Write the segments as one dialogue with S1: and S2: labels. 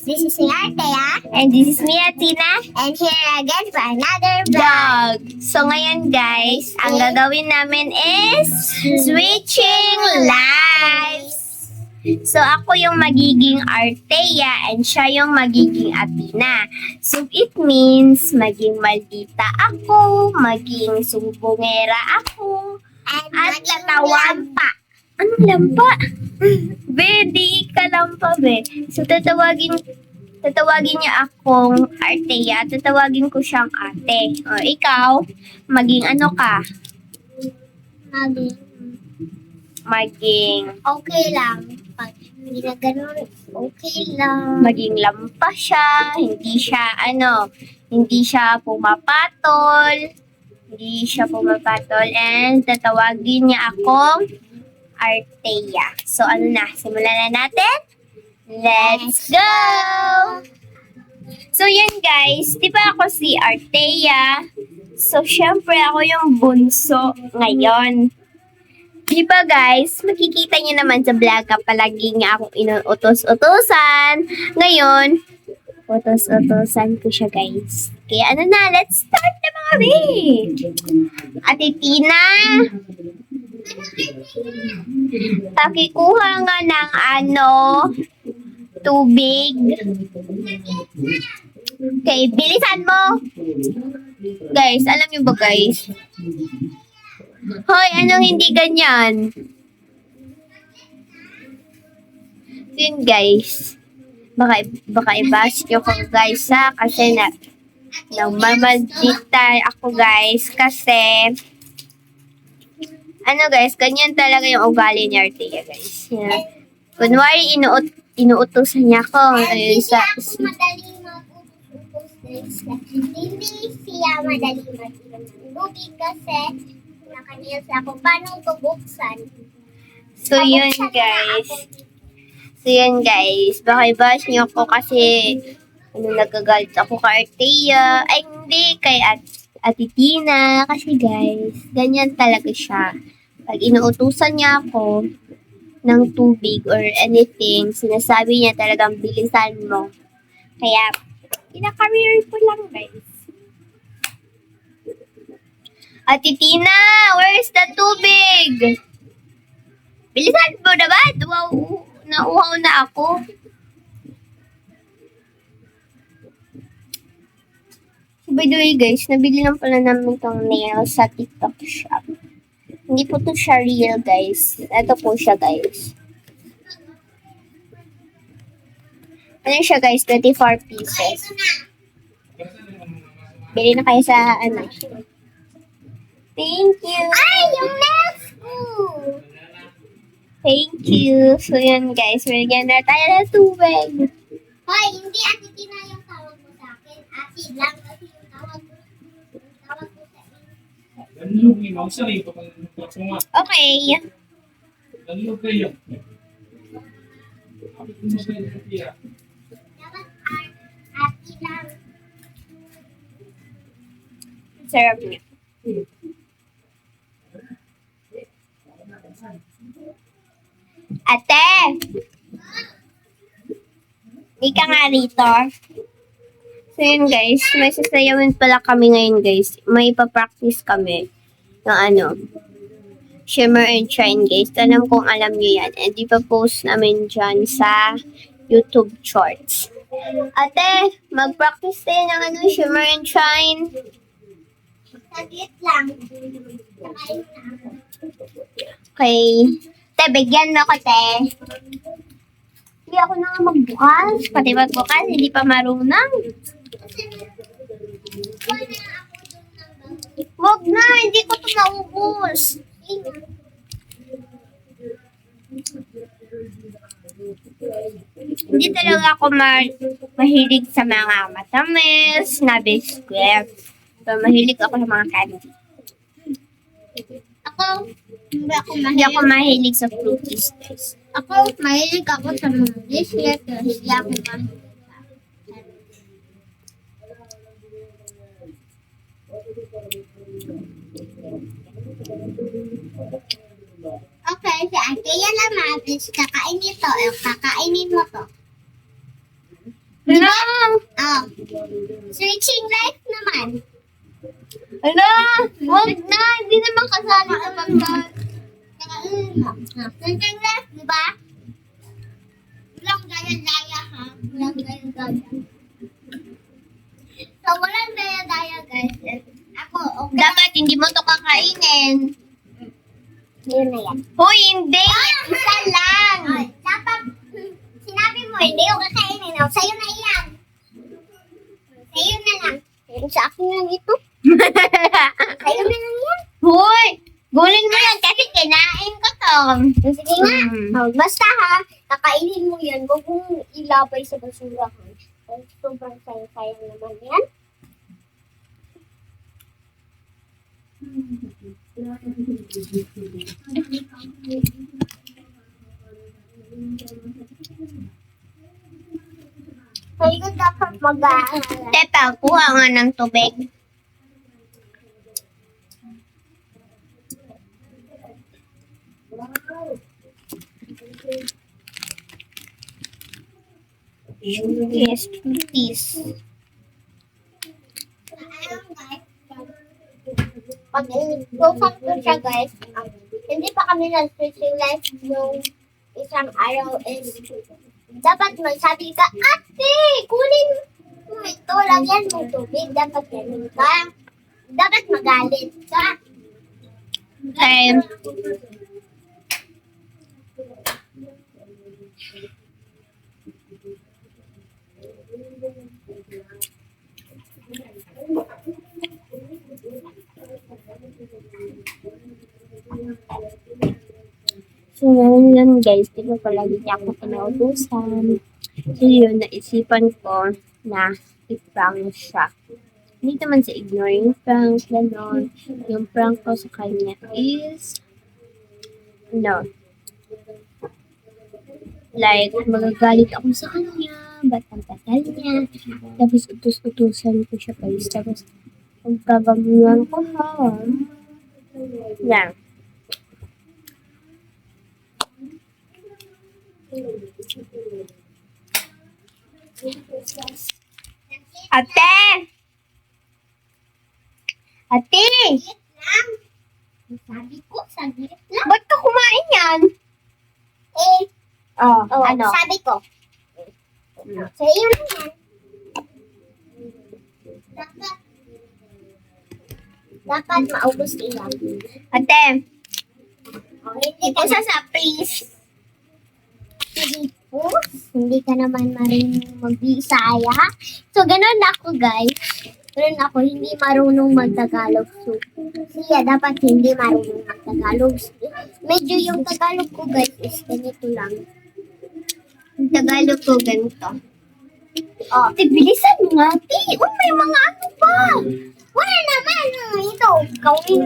S1: This is me, Artea.
S2: And this is me, Atina.
S1: And here again for another vlog.
S2: Vlog. So ngayon guys, ang gagawin namin is switching lives. So ako yung magiging Artea and siya yung magiging Atina. So it means maging maldita ako, maging sumbongera ako, at tatawag pa. Anong lampa? Be, di ka lampa, be. So tatawagin niya akong Artea, tatawagin ko siyang ate. O ikaw, maging ano ka? Maging
S1: Okay lang. Pag hindi na ganun, okay lang.
S2: maging lampa siya, hindi siya pumapatol, and tatawagin niya akong Artea. So ano na, simulan na natin? Let's go! So yun guys, di ba ako si Artea? So syempre ako yung bunso ngayon. Di ba guys, makikita niyo naman sa vlog ka palagi niya akong inuutos-utosan. Ngayon, utos-utosan ko siya guys. Kaya ano na, let's start na mga be! Ate Tina, pakikuha nga ng tubig. Okay, bilisan mo. Guys, alam niyo ba guys? Hoy, anong hindi ganyan? Yun guys. Baka i-bash nyo ko guys ha. Kasi nagmamaldita ako guys. Kasi guys, ganyan talaga yung ugali ni Artea guys. Yeah. Kunwari, inuutosan niya ako.
S1: Hindi ako madaling mag-utos guys. Hindi siya madaling mag-inom ng tubig kasi nakaniyas ako paano ito buksan.
S2: So yun guys. Baka i-bash niyo ako kasi nagagalit ako kay Artea. Ay hindi, kay Ate Tina. Kasi guys, ganyan talaga siya. Pag inuutusan niya ako ng tubig or anything, sinasabi niya talagang bilisan mo. Kaya, ina-career ko lang guys. Ate Tina, where's the tubig? Bilisan mo naman. Wow, nauhaw na ako. By the way guys, nabili lang pala namin itong nail sa TikTok shop. Hindi po to siya real guys. Ito po siya guys. Ano siya guys? 24 pieces. Bili na kayo sa Thank you.
S1: Ay, yung nails ko!
S2: Thank you. So yun guys, bigyan na tayo ng tubig.
S1: Hoy, hindi Ate Tina yung tawag mo sa akin. Ate lang kasi yung tawag mo sa akin.
S2: Okay.
S1: Dapat Ate lang.
S2: Sarap niya. Ate! Di ka nga rito. So yun guys, may sasayawin pala kami ngayon guys. May ipapractice kami ng Shimmer and Shine guys. Alam kong alam nyo yan. And ipapost namin dyan sa YouTube Shorts. Ate, mag-practice tayo ng Shimmer and Shine.
S1: Saglit lang. Sakain na ako.
S2: Okay. Te, bigyan mo ko, te. Hindi ako na nga magbukas. Pati magbukas, hindi pa marunong. Wag na, hindi ko ito maubos. Hindi talaga ako mahilig sa mga matamis na biskwit. So, mahilig ako sa mga candy. Hindi ako mahilig sa fruities, guys.
S1: Ako, mahilig ako sa mga biscuit. Hindi ako mahilig sa Okay, si Ate yan ang mabis. Kakainin to. Kakainin mo to.
S2: Hala!
S1: Switching life naman.
S2: Hala! Wag na! Hindi naman kasali sa pagkakas.
S1: Switching life, di ba? Walang gaya-gaya, ha? Walang gaya-gaya. So, walang gaya-gaya, guys. Ako, okay.
S2: Dapat hindi mo to kakainin.
S1: Yun na yan.
S2: Hoy, hindi! Isa lang!
S1: Ay, dapat, sinabi mo, hindi ko kakainin. O, sa'yo na yan. Sa'yo na lang. Sa akin lang ito. Sa'yo na lang yan.
S2: Hoy! Gulin mo yan kasi kinain ko to.
S1: Sige nga.
S2: Mm.
S1: Oh, basta ha, kakainin mo yan. Huwag mong ilabay sa basura ha. Sobrang sayang naman yan. Kayo dapat mag-aaral.
S2: Teka, kuha nga ng tubig. Yes, please.
S1: Pag i-profile ko siya guys, hindi pa kami na-switching life nung isang araw is dapat magsabi ka, ate, kunin mo ito, lagyan mo tubig, dapat ganun ka. Dapat magalit ka.
S2: Okay. So, ngayon yun guys, di ba palagi niya ako pinautusan. So, yun, naisipan ko na i-prank siya. Hindi naman sa ignoring prank, gano'n. Yung prank ko sa kanya is, no. Like, magagalit ako sa kanya, ba't ang tagal niya. Tapos, utus-utusan ko siya guys. Tapos, ang gagawin ko ha. Yan. Ate! Ate!
S1: Lang. Sabi ko, saglit lang.
S2: Ba't ka kumain yan?
S1: Eh,
S2: Oh,
S1: oh,
S2: ano?
S1: sabi ko. So, yun na yan. Dapat maubos iyan.
S2: Ate,
S1: Oh, hindi ka sa please. Hindi ka naman marunong mag-Bisaya. So, ganun ako, guys. Ganun ako, hindi marunong mag-Tagalog. So, siya dapat hindi marunong mag-Tagalog. Medyo yung Tagalog ko, guys, is ganito lang.
S2: yung Tagalog ko ganito.
S1: Oh,
S2: Ate, bilisan mo nga, ate. Uy, may mga ano pa.
S1: wala naman. Ito, gawin.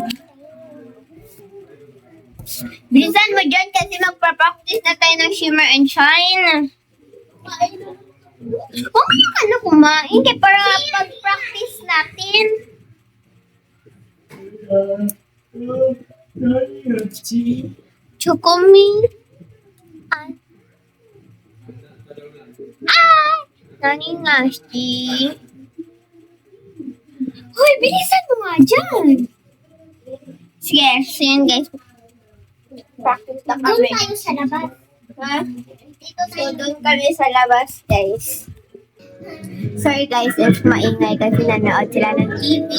S2: Bilisan mo dyan kasi magpa-practice na tayo ng shimmer and shine. Mamaya ka na kumain kaya para pag-practice natin. Chocomi. Ay. Ay! Nani nasty. Hoy, bilisan mo nga dyan. Sige, so yun guys. Practice na
S1: Doon
S2: kami.
S1: tayo sa labas.
S2: Ha?
S1: Dito
S2: So,
S1: tayo.
S2: doon kami sa labas, guys. Sorry, guys, if maingay kasi nanood sila ng TV.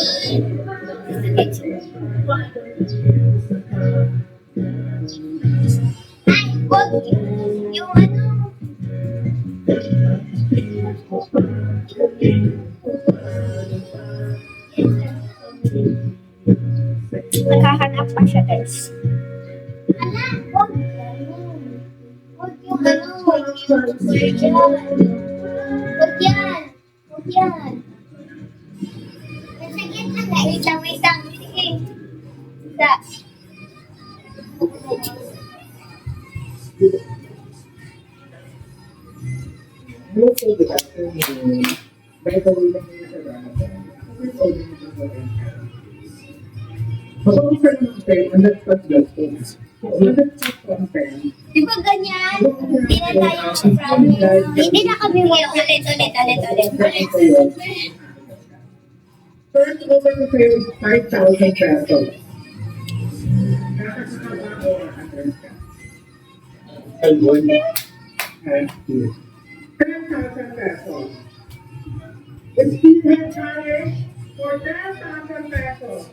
S2: Ay, wag yung ano. Nakahanap pa siya, guys.
S1: Ala, wag. Wag yung ano. Wag yan. Wag yan. Wag yan. Nasagit lang guys.
S2: Wait lang, wait lang. Sige. Isa.
S3: Good afternoon. By the way, lang yung sa Masok sa naman kayo, and that's what your things.
S2: Di ba ganyan? Hindi na tayo promise.
S1: Hindi na kami
S2: Ulit.
S3: First woman sales, 5,000 pesos. Nakakasama o aatres ka? Ayun. And 10,000 pesos. Steelhead challenge for 10,000 pesos.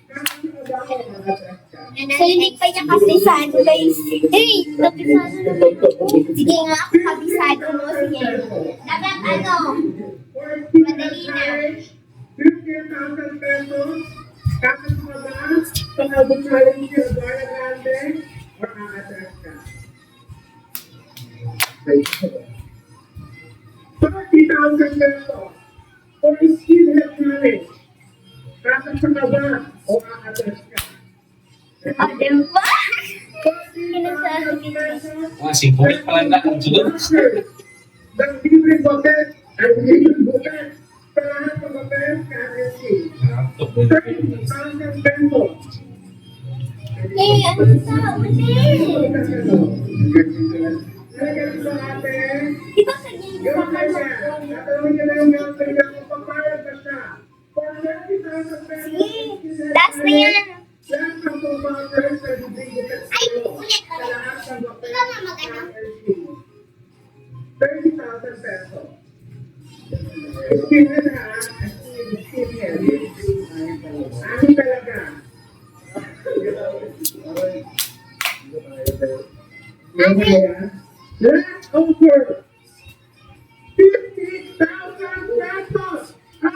S3: Nakakasama o aatres ka?
S2: So, hindi pa niya kabisado, guys. Hey, kabisado naman ako. Sige nga, kabisado mo. Sige. Dapat ano? Madali na.
S3: 15,000 pesos. Kakasama ba sa mag-challenge yung Guara Grande or aatres ka? 30,000 pesos for steelhead challenge. Kakasama ba o aatres ka?
S2: O, diba?
S3: 30,000 pesos.
S4: Mga 50 pa lang na ang sunod.
S3: Ng libre bucket at libre bucket sa lahat ng bucket KFC. 30,000 pesos.
S2: Hey, ano sa ulit?
S3: Nalagyan sa atin.
S2: Di ba kanya yung
S3: Yung
S2: kasama
S3: kanya,
S2: ko?
S3: natanong niya lang yung kanya kung papayag ba siya. For 30,000 pesos.
S2: Sige, last na yan.
S3: Lahat ng vouchers na bibigyan
S1: Ay,
S3: sa
S1: ulit.
S3: sa lahat ng bucket
S1: Ikaw na mag-ano.
S3: KFC. 30,000 pesos. Skinhead ha? Skinhead. Ano talaga? Ano kaya? Last offer. 50,000 pesos. Ha?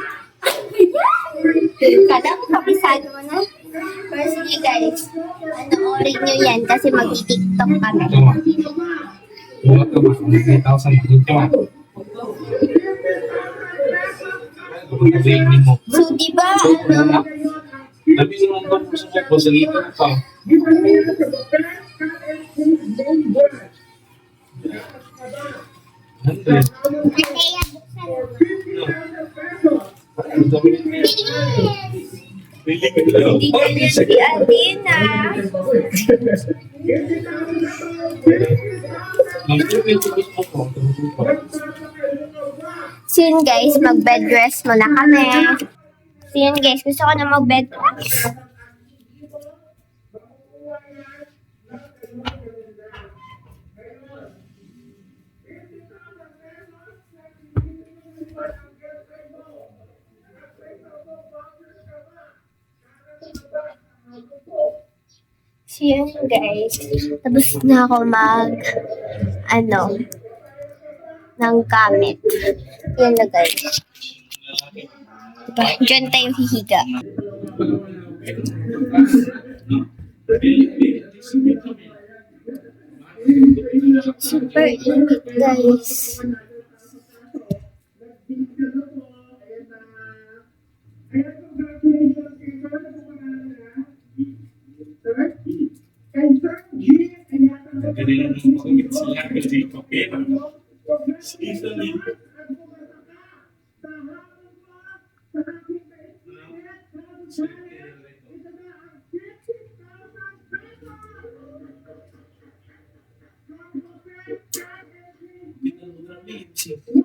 S2: Kala ko kabisado mo na. Pero sige guys, panoorin nyo yan kasi mag-tiktok kami.
S4: Ito ma. Wala ka ma. 3,000. Ito ma. Kung nabigyan mo.
S2: So, di ba, ano,
S4: Nabi mo ang gusto mo sa lito pa.
S3: Given niya sa bucket KFC Main Branch.
S4: Hundred.
S1: Kaya buksan mo.
S3: 50,000 pesos.
S4: Ang dami nito.
S2: hindi ka niya si Adina.
S3: 50,000
S4: Ang dami nito gusto ko.
S2: So yun guys, mag-bed rest muna kami. So yun guys, gusto ko na mag-bed rest. So yun guys, tapos na ako ng gamit. Yan na guys. Diba? Diyan tayo hihiga. Super init guys.
S3: And Sir G,
S4: Ganyan ang mga siya kasi okay lang. Easily.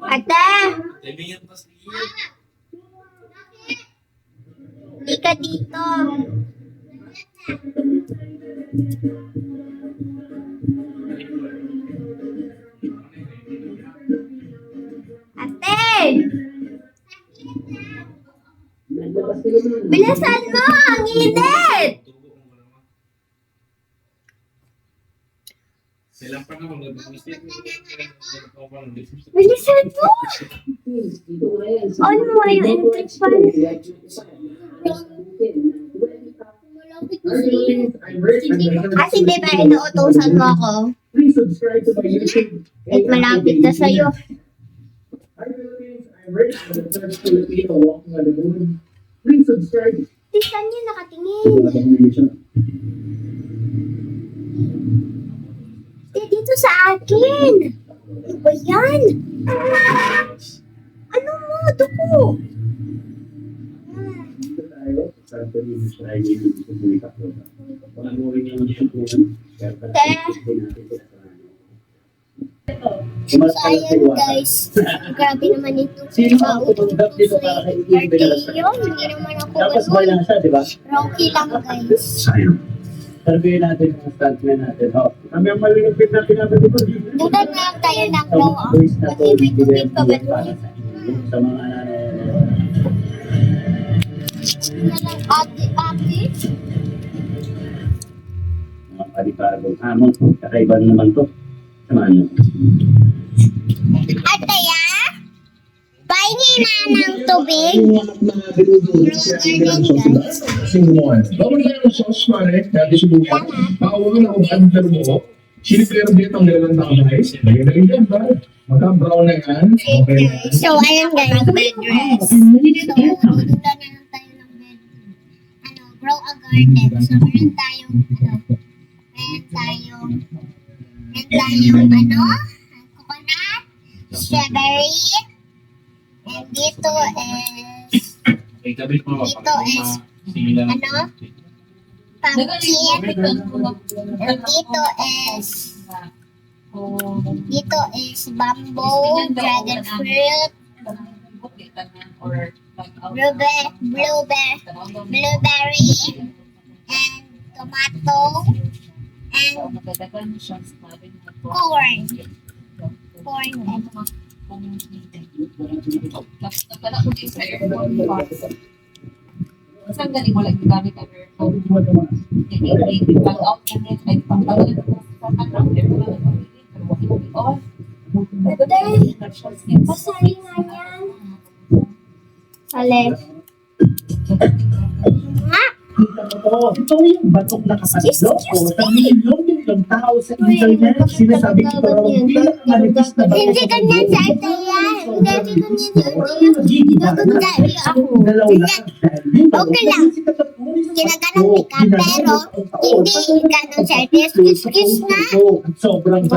S2: Ate!
S4: Tingin pa siya.
S2: Hindi ka dito. Ate! Bilisan mo! Ang init!
S4: Sila pa naman
S2: Bilisan mo! On mo yung electric fan.
S1: Malapit na siya.
S2: Kasi diba inuutosan mo ako?
S3: please subscribe to my YouTube.
S2: At malapit na sa'yo.
S3: Hi Philippines, I'm Rick. I'm the first Filipino walking on the moon. Please subscribe.
S2: Saan niya nakatingin? Dito sa akin. Ano ba yan? Ano mo? Dugo.
S3: Santo Niño siya ay bumita ko. Wala mo rin yung
S1: So, ayan guys. Grabe naman ito.
S3: Sino ang tutugtog dito para kay Ian
S1: Arteo, hindi naman ako
S3: Tapos
S1: ganun.
S3: wala siya, di ba?
S1: Rocky lang guys.
S3: Sayang. Sabihin natin yung stuntman natin. Oh, kami ang malulupit na pinapit ko.
S1: Dudan na lang tayo ng
S3: Sa
S1: glow
S3: mga
S1: up.
S3: boys na to,
S1: Kasi may tubig
S3: bibigyan
S1: pa ba
S3: para
S1: doon?
S3: sa inyo. Sa mga
S1: Na lang ate.
S3: mga paliparagong hamon. Kakaiba naman to. Samahan nyo.
S1: Ate ya? Pahingi na ng tubig.
S5: Sinuan. Bawal na yung sauce, mare. Dati sinuan. Bawal na kung ano pero mo. Sinipero dito ang nilalang tao guys. Lagyan na rin dyan, ba? Magka-brown na yan. Okay na yan.
S1: So, ayan guys. Bed rest. So, dudan na lang tayo ng bed. Grow a garden. So, meron tayong, coconut, strawberry, and dito is,
S4: Okay, gabi ko.
S1: Ito is, pumpkin, dito is bamboo, dragon fruit, blueberry, and tomato, and corn.
S6: Saan galing mo lang gamit ang aircon? Pag out na net, ay pangtawalan na sa kanang aircon na pamilin. Pero wala mo on.
S1: Pasali nga yan. Alep.
S3: Ito yung batok na kapatlo ko sa milyong tao sa internet. Sinasabi ko raw bilang manifest na batok.
S1: Hindi ganyan sa ate yan. Hindi ganyan sa ate yan. Nagundari ako. Okay lang. Ginaganong ka, pero hindi ganun sa ate. Excuse na.
S3: Sobrang
S1: Hindi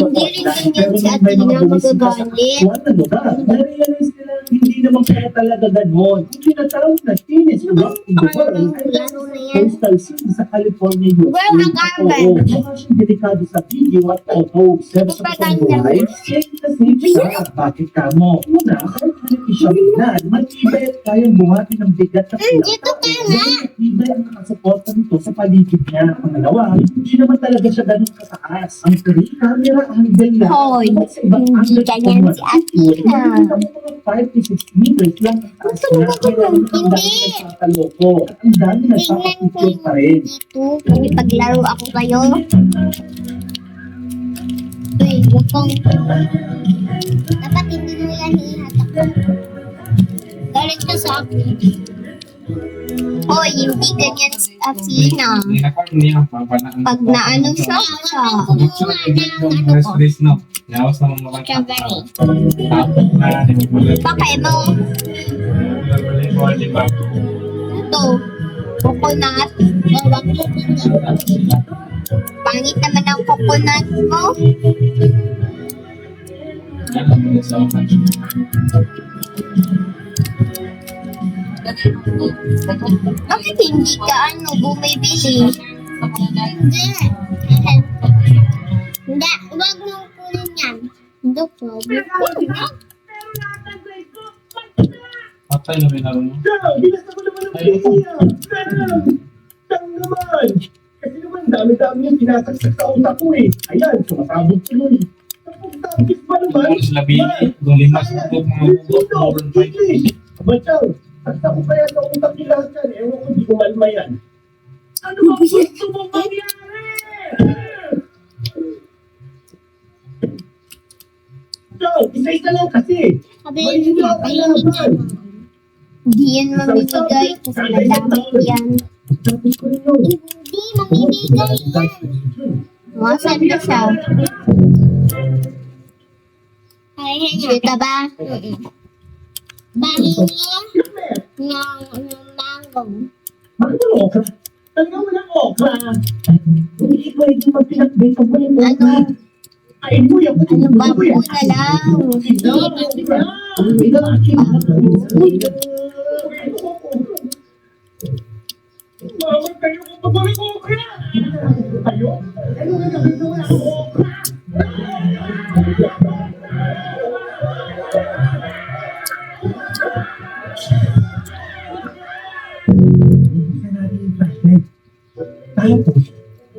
S1: rin ganyan si ate na magagalit.
S3: Ano ba? Na-realize nila hindi naman kaya talaga ganon. Yung tinatawag na Teenage Rock in the World
S1: Laro na yan.
S3: Coastal City sa California, US.
S1: Well, ang garden.
S3: Oo, mukha siyang delikado sa video at photo. Pero sa
S1: Propaganda.
S3: buhay, safe na safe siya. Bakit ka mo? Una, kahit hindi siya binan, matibay at kayang buhati ng bigat na
S1: Dito ka nga.
S3: matibay ang nakasuporta nito sa paligid niya. Pangalawa, hindi naman talaga siya ganun kataas. Ang camera angle na.
S1: Hoy,
S3: Sa ibang
S1: hindi
S3: angle,
S1: ganyan si Athena.
S3: Nakikita mo mga 5 to 6 meters lang ang taas niya. Kaya ang dami nagtataloko. At ang dami
S1: Tingnan ko
S3: nagpapapicture pa rin.
S1: dito. Kung paglaro ako kayo. Uy, bukong. Dapat hindi mo yan ihatak. Galit ka sa akin. Hoy, hindi ganyan si Athena. Pag naano siya,
S4: Stress no. Yawas naman mga
S1: strawberry.
S4: tapos na nagmula.
S1: Bakit mo?
S4: Di ba?
S1: Ito. Coconut. Bawang coconut. Pangit naman ang coconut mo. Bakit hindi ka bumibili? Hindi. Hindi. Huwag mong kunin yan. Hindi ko.
S4: Patay na binaro mo.
S3: Binasa mo naman ang pizza. Tang naman. Kasi naman, dami-dami yung sinasaksak sa utak ko eh. Ayan, sumasabog tuloy. Tapos pa naman.
S4: Kung sila bili, kung limas na po mga bugot, moron pa yun.
S3: Bachaw, at ako kaya sa utak nila lahat yan. Ewan ko, di ko malma yan. Ano ba gusto mong mangyari? Bachaw, isa-isa lang kasi.
S1: Sabi niyo, pahinig na. Hindi yan mamimigay kasi madamit yan.
S3: Tapos ko rin yun.
S1: Hindi mamimigay yan. Masan na siya? Kita ba? Bahingi ng mango.
S3: Bakit walang okra? Talaga walang okra. Hindi ko ito magpinag-bake mo yung okra. Ay mo yung
S1: Ano ba po na lang?
S3: Mamatay ako pag walang okra! Tayo? Ano nga gawin na wala akong okra?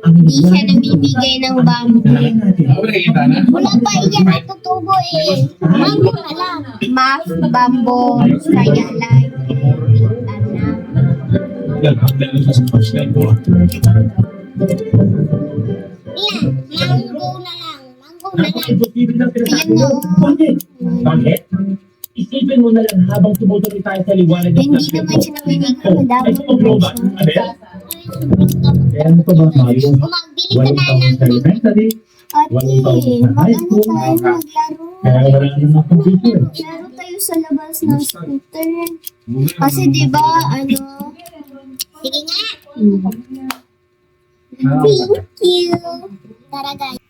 S2: Hindi siya namimigay ng bamboo.
S5: Nakikita na?
S1: Wala pa iyan natutubo eh. Mango na lang.
S2: Math, bamboo, kaya lang.
S4: Dahil sa first time ko.
S1: Iyan, mango na lang. Mango na lang.
S3: Imposible na
S2: Ayan na.
S3: Bakit? Bakit? Isipin mo na lang habang tumutuloy tayo sa liwanag ng
S2: Hindi naman siya namimigay. Madami
S3: Ay, proba. Ano yan?
S5: Ano pa ba tayo?
S1: Umagbili ka na lang ng
S5: elementary.
S2: Ate, mag-ano tayo maglaro.
S5: Kaya wala naman ng computer.
S2: Laro tayo sa labas ng scooter. Kasi diba, ano,
S1: Sige nga.
S2: thank you.
S1: Tara guys.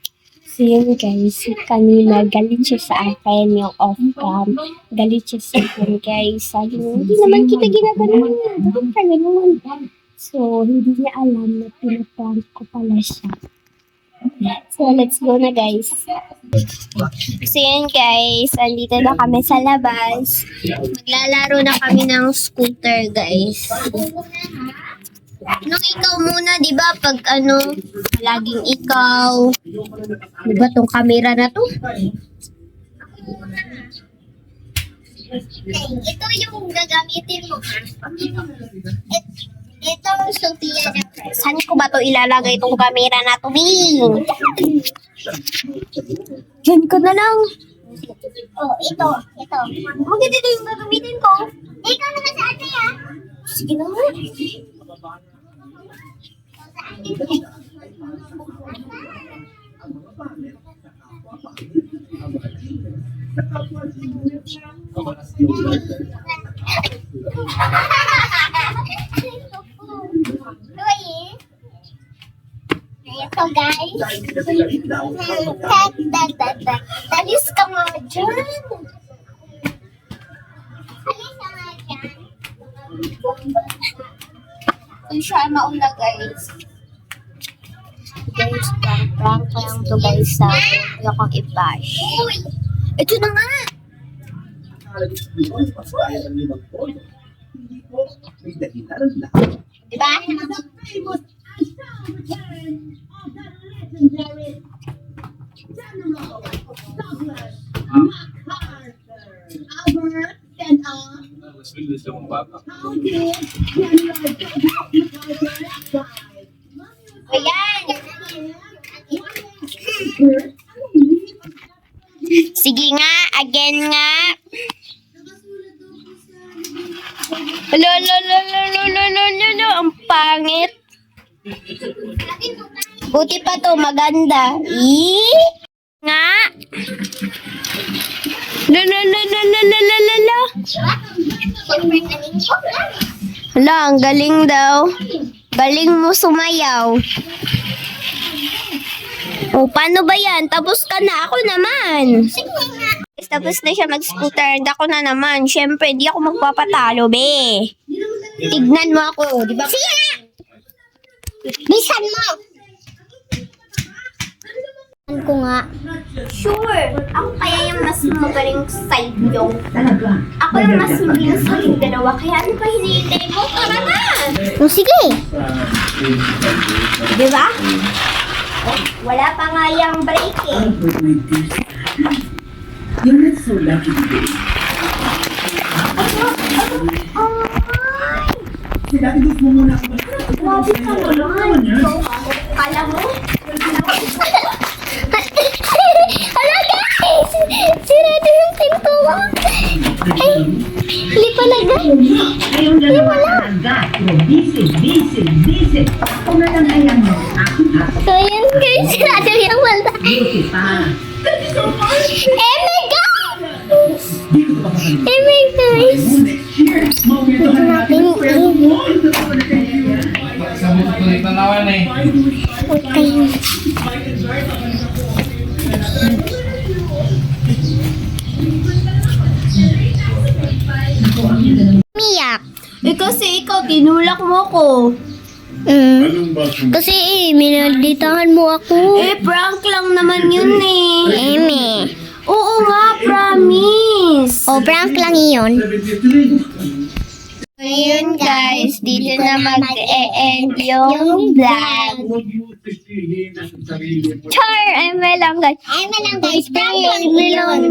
S2: So yun guys, kanina galit siya sa akin yung off-cam. Galit siya sa akin guys. Sabi niya, hindi naman kita ginaganon. Bakit ka ganun? So, hindi niya alam na pinaprank ko pala siya. So, let's go na guys. So yun guys, andito na kami sa labas. Maglalaro na kami ng scooter guys. Nung ikaw muna, di ba? Pag ano, laging ikaw. Di ba tong camera na to?
S1: Okay, ito yung gagamitin mo ha. Ito yung Sophia na first.
S2: Saan ko ba to ilalagay itong camera na to, Bing? Diyan ko na lang.
S1: Oh, ito.
S2: Bakit ito yung gagamitin ko?
S1: Ikaw naman sa ate ha.
S2: Sige na.
S1: Ito guys. Dalis ka mo dyan. Alis ka nga dyan.
S2: Kung siya mauna, guys. Guys, prank lang to guys sa hindi akong i-bash. Ito na nga!
S1: Diba?
S4: Mas bilis lang ang bata.
S1: Ayan.
S2: Sige nga, again nga. Lo, ang pangit. Buti pa to, maganda. Nga. Lo.
S1: Siyempre, kanin ko.
S2: Hala, ang galing daw. Galing mo sumayaw. O, paano ba yan? Tapos ka na. Ako naman.
S1: Sige nga.
S2: Tapos na siya mag-scooter. Ako na naman. Siyempre, di ako magpapatalo, be. Tignan mo ako, di ba?
S1: Sige nga. Bisan mo.
S2: Ko nga. Sure. Ako kaya yung mas magaling sa inyo. Ako yung mas magaling sa ating dalawa. Kaya ano pa hinihintay mo? Tara na!
S1: O sige.
S2: Di ba? Wala pa nga yung break eh. Grabe ka naman. Kala mo?
S1: Hala guys! Sirado yung pintuan. Ay, hindi pala guys. Hindi wala. So yun guys, sirado yung wala. Eh my God! Eh my guys! Okay.
S2: Miyak. Eh kasi ikaw, tinulak mo ko.
S4: Anong bathroom?
S1: Kasi minalditahan mo ako.
S2: Eh, prank lang naman yun eh.
S1: Eme.
S2: Oo nga, promise.
S1: O, prank lang iyon.
S4: 73.
S2: Ayun guys, dito na mag-e-end yung vlog.
S4: Huwag yung sisihin ang sarili mo.
S2: Char! Ay, may lang guys.
S1: Ay, lang guys. Prank lang iyon.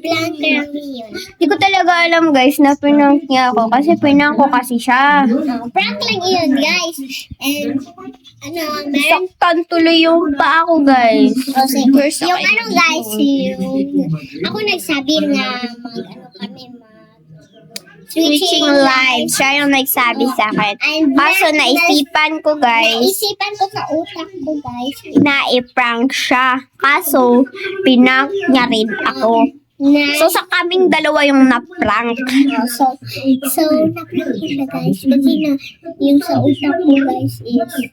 S1: Prank lang iyon.
S2: Hindi ko talaga alam guys na pinank niya ako kasi pinank ko kasi siya.
S1: Oh, prank lang iyon, guys. And, meron
S2: Saktan tuloy yung paa ko guys.
S1: kasi, yung guys, ako nagsabi na kami
S2: Switching live. Siya yung nagsabi sa akin. Kaso naisipan ko guys,
S1: Naisipan ko sa utak ko, guys.
S2: na i-prank siya. Kaso, pinank niya rin ako.
S1: Na,
S2: So, sa kaming dalawa yung na-prank.
S1: so, na-prank ko siya, guys. Kasi na, yung sa utak ko, guys, is,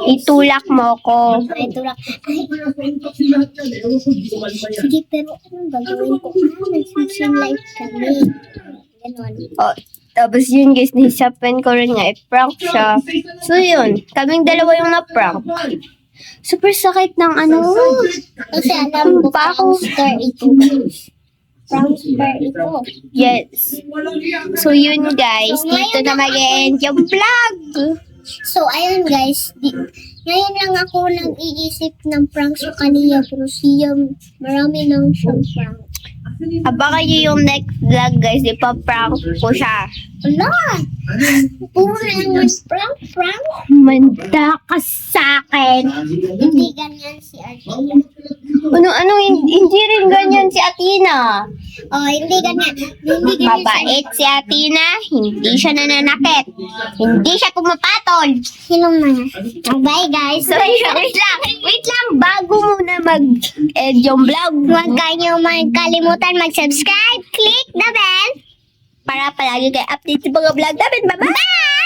S2: Itulak mo ko.
S1: ay, tulak. Ay, sige, pero anong gagawin ko? Nag-switching life kami. Ganon.
S2: Oh, tapos yun guys, nahisapan ko rin nga i-prank siya. So yun, kaming dalawa yung na-prank. Super sakit ng ano.
S1: Kasi alam ko,
S2: Pa ako.
S1: prankster ito, guys. Prankster ito.
S2: Yes. So yun guys, dito na mag-end yung vlog.
S1: So, ayun guys, ngayon lang ako nag-iisip ng prank sa kaniya, pero siya, marami nang siyang prank.
S2: Abangan nyo yung next vlog guys, ipaprank ko siya.
S1: Wala! Puro naman prank.
S2: Manda ka sa akin.
S1: Hindi ganyan si Arjun.
S2: Hindi rin ganyan si Athena.
S1: Oh, hindi ganyan. Hindi ganyan
S2: Mabait si Athena, hindi siya nananakit. Hindi siya pumapatol.
S1: Sinong mga? Bye guys!
S2: So, wait lang, bago muna mag-end yung vlog.
S1: Huwag kayo magkalimutan mag-subscribe, click the bell.
S2: Para palagi kayo update sa mga vlog namin. Bye-bye!